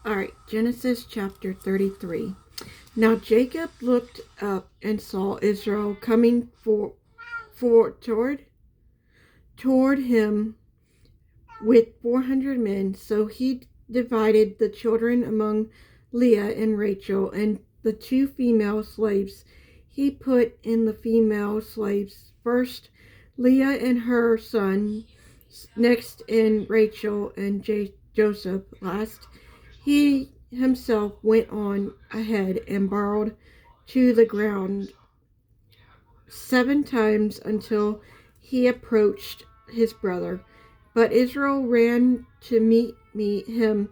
All right, Genesis chapter 33. Now Jacob looked up and saw Israel coming toward him with 400 men. So he divided the children among Leah and Rachel, and the two female slaves he put in the female slaves first, Leah and her son, next, and Rachel and Joseph last. He himself went on ahead and bowed to the ground 7 times until he approached his brother. But Israel ran to meet him,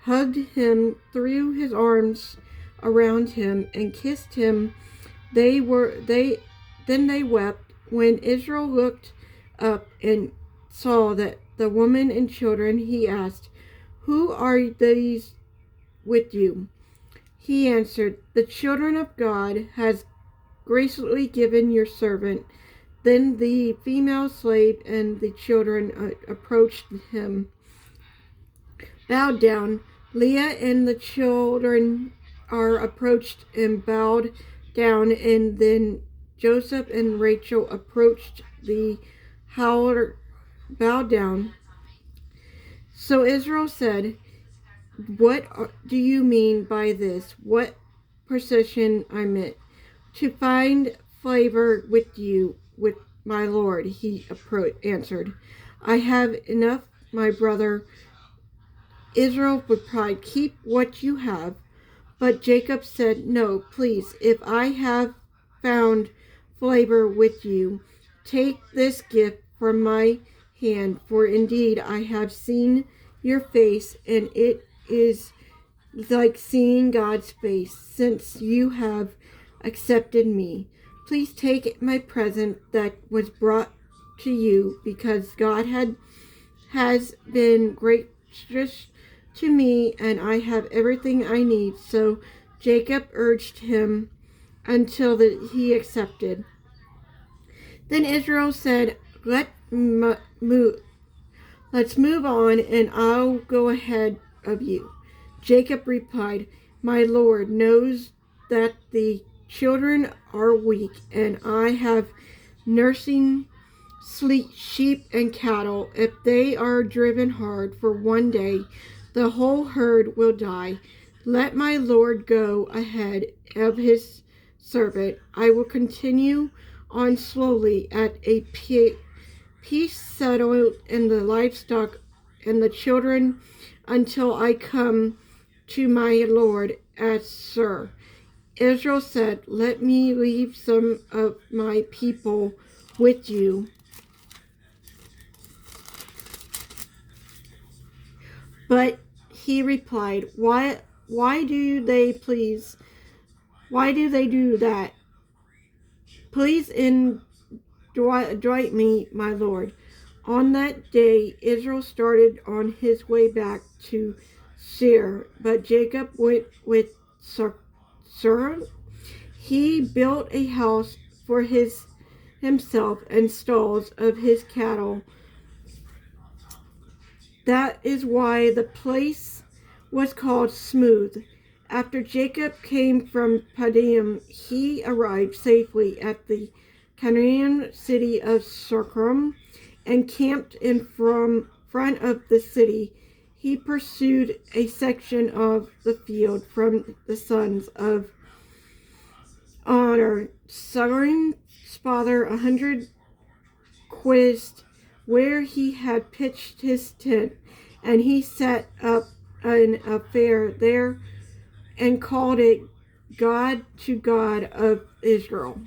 hugged him, threw his arms around him, and kissed him. Then they wept. When Israel looked up and saw that the women and children, he asked, "Who are these with you?" He answered, "The children of God has graciously given your servant." Then the female slave and the children approached him, bowed down. Leah and the children are approached and bowed down, and then Joseph and Rachel approached the howler, bowed down. So Israel said, "What do you mean by this? What precision I meant to find favor with you, with my Lord?" He answered, "I have enough, my brother." Israel replied, "Keep what you have." But Jacob said, "No, please, if I have found favor with you, take this gift from my hand, for indeed I have seen your face, and it is like seeing God's face, since you have accepted me. Please take my present that was brought to you, because God has been gracious to me, and I have everything I need." So Jacob urged him until he accepted. Then Israel said, Let's move on, and I'll go ahead of you." Jacob replied, "My Lord knows that the children are weak, and I have nursing sheep and cattle. If they are driven hard for one day, the whole herd will die. Let my Lord go ahead of his servant. I will continue on slowly at a peace settled in the livestock and the children until I come to my Lord as Sir." Israel said, "Let me leave some of my people with you." But he replied, Why do they do that? Please invite me, my Lord." On that day, Israel started on his way back to Seir, but Jacob went with Sarah. He built a house for himself and stalls of his cattle. That is why the place was called Smooth. After Jacob came from Padam, he arrived safely at the Canaan city of Shechem and camped in front of the city. He pursued a section of the field from the sons of Honor, Sarim's father, 100 quizzed where he had pitched his tent, and he set up an affair there and called it God to God of Israel.